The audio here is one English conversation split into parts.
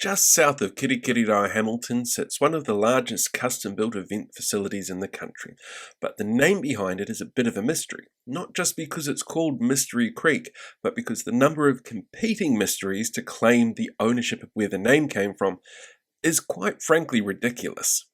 Just south of Kirikiriroa-Hamilton sits one of the largest custom-built event facilities in the country, but the name behind it is a bit of a mystery, not just because it's called Mystery Creek, but because the number of competing mysteries to claim the ownership of where the name came from is quite frankly ridiculous.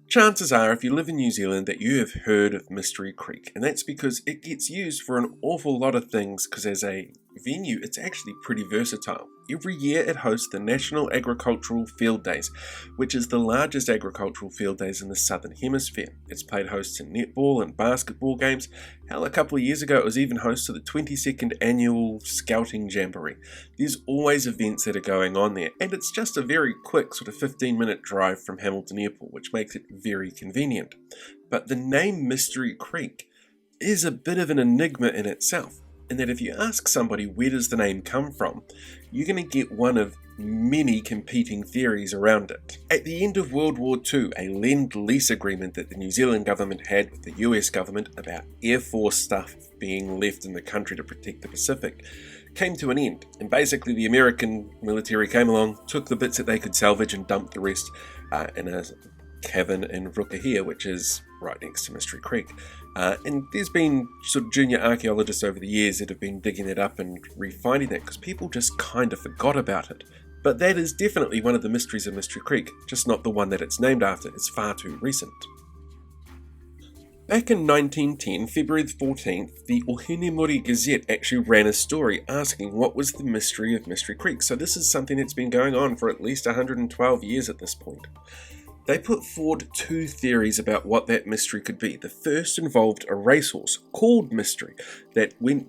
Chances are, if you live in New Zealand, that you have heard of Mystery Creek, and that's because it gets used for an awful lot of things, because as a venue, it's actually pretty versatile. Every year it hosts the National Agricultural Field Days, which is the largest agricultural field days in the Southern Hemisphere. It's played host to netball and basketball games. Hell, a couple of years ago it was even host to the 22nd Annual Scouting Jamboree. There's always events that are going on there, and it's just a very quick sort of 15-minute drive from Hamilton Airport, which makes it very convenient. But the name Mystery Creek is a bit of an enigma in itself, in that if you ask somebody where does the name come from, you're going to get one of many competing theories around it. At the end of World War II, a Lend-Lease agreement that the New Zealand government had with the US government about Air Force stuff being left in the country to protect the Pacific came to an end, and basically the American military came along, took the bits that they could salvage and dumped the rest in a cavern in Rukahia, which is right next to Mystery Creek. And there's been sort of junior archaeologists over the years that have been digging it up and refinding that because people just kind of forgot about it. But that is definitely one of the mysteries of Mystery Creek, just not the one that it's named after. It's far too recent. Back in 1910, February 14th, the Ohinemuri Gazette actually ran a story asking what was the mystery of Mystery Creek. So this is something that's been going on for at least 112 years at this point. They put forward two theories about what that mystery could be. The first involved a racehorse called Mystery that went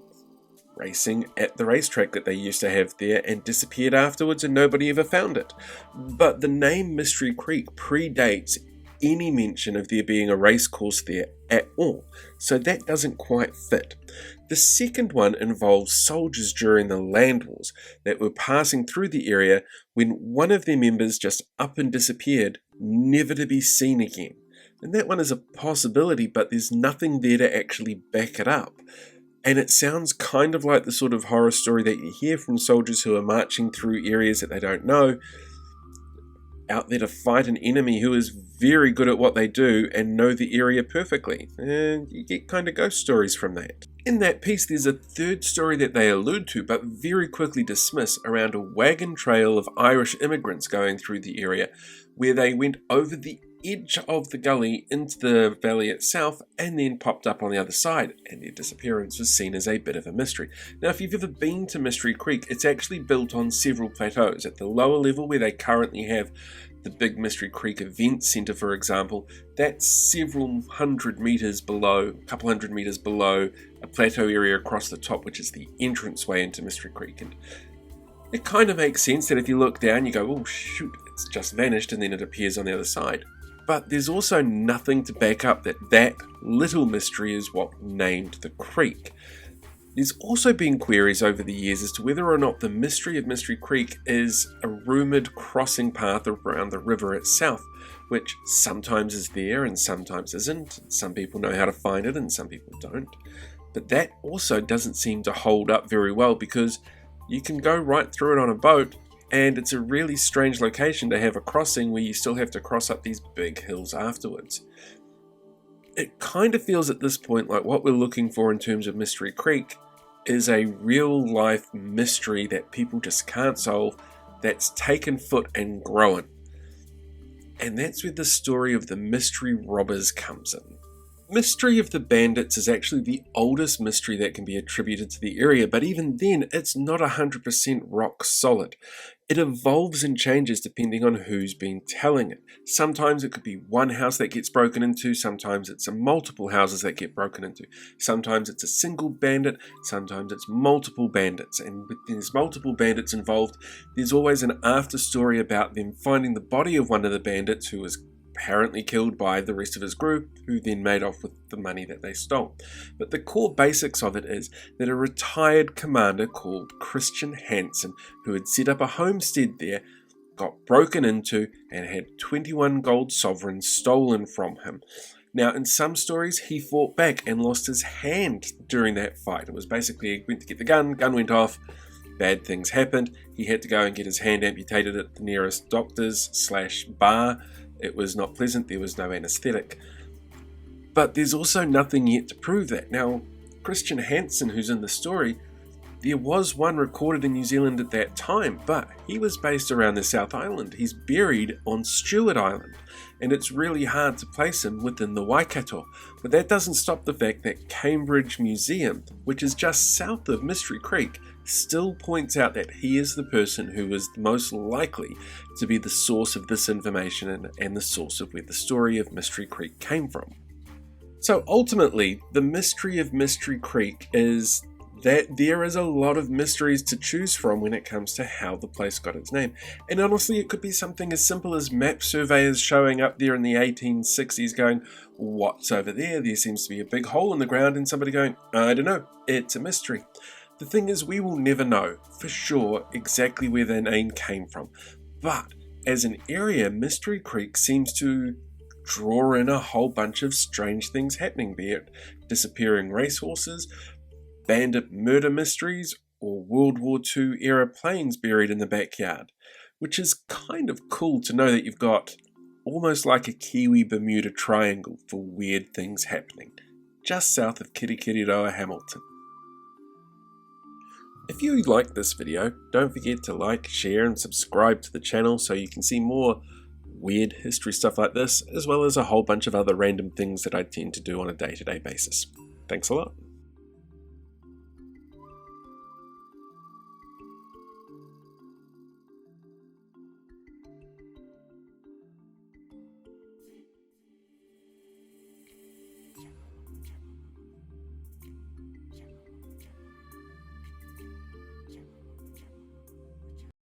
racing at the racetrack that they used to have there and disappeared afterwards and nobody ever found it. But the name Mystery Creek predates any mention of there being a race course there at all, so that doesn't quite fit. The second one involves soldiers during the land wars that were passing through the area when one of their members just up and disappeared, never to be seen again. And that one is a possibility, but there's nothing there to actually back it up. And it sounds kind of like the sort of horror story that you hear from soldiers who are marching through areas that they don't know, out there to fight an enemy who is very good at what they do and know the area perfectly. And you get kind of ghost stories from that. In that piece, there's a third story that they allude to, but very quickly dismiss, around a wagon trail of Irish immigrants going through the area, where they went over the edge of the gully into the valley itself and then popped up on the other side, and their disappearance was seen as a bit of a mystery. Now, if you've ever been to Mystery Creek, it's actually built on several plateaus. At the lower level, where they currently have the big Mystery Creek Event Centre, for example, that's several hundred metres below, a couple hundred metres below a plateau area across the top, which is the entranceway into Mystery Creek. And it kind of makes sense that if you look down, you go, oh shoot, it's just vanished, and then it appears on the other side. But there's also nothing to back up that little mystery is what named the creek. There's also been queries over the years as to whether or not the mystery of Mystery Creek is a rumoured crossing path around the river itself, which sometimes is there and sometimes isn't. Some people know how to find it and some people don't. But that also doesn't seem to hold up very well, because you can go right through it on a boat, and it's a really strange location to have a crossing where you still have to cross up these big hills afterwards. It kind of feels at this point like what we're looking for in terms of Mystery Creek is a real-life mystery that people just can't solve, that's taken foot and growing. And that's where the story of the mystery robbers comes in. Mystery of the Bandits is actually the oldest mystery that can be attributed to the area, but even then, it's not 100% rock solid. It evolves and changes depending on who's been telling it. Sometimes it could be one house that gets broken into, sometimes it's multiple houses that get broken into. Sometimes it's a single bandit, sometimes it's multiple bandits, and with these multiple bandits involved, there's always an after story about them finding the body of one of the bandits who was apparently killed by the rest of his group, who then made off with the money that they stole. But the core basics of it is that a retired commander called Christian Hansen, who had set up a homestead there, got broken into and had 21 gold sovereigns stolen from him. Now, in some stories, he fought back and lost his hand during that fight. It was basically he went to get the gun went off, bad things happened. He had to go and get his hand amputated at the nearest doctor's/bar. It was not pleasant, there was no anesthetic. But there's also nothing yet to prove that. Now, Christian Hansen, who's in the story, there was one recorded in New Zealand at that time, but he was based around the South Island. He's buried on Stewart Island, and it's really hard to place him within the Waikato. But that doesn't stop the fact that Cambridge Museum, which is just south of Mystery Creek, still points out that he is the person who is most likely to be the source of this information and the source of where the story of Mystery Creek came from. So ultimately, the mystery of Mystery Creek is that there is a lot of mysteries to choose from when it comes to how the place got its name. And honestly, it could be something as simple as map surveyors showing up there in the 1860s going, what's over there? There seems to be a big hole in the ground, and somebody going, I don't know, it's a mystery. The thing is, we will never know for sure exactly where their name came from. But as an area, Mystery Creek seems to draw in a whole bunch of strange things happening, be it disappearing racehorses, bandit murder mysteries, or World War II era planes buried in the backyard, which is kind of cool to know that you've got almost like a Kiwi Bermuda Triangle for weird things happening, just south of Kirikiriroa-Hamilton. If you liked this video, don't forget to like, share and subscribe to the channel so you can see more weird history stuff like this, as well as a whole bunch of other random things that I tend to do on a day-to-day basis. Thanks a lot.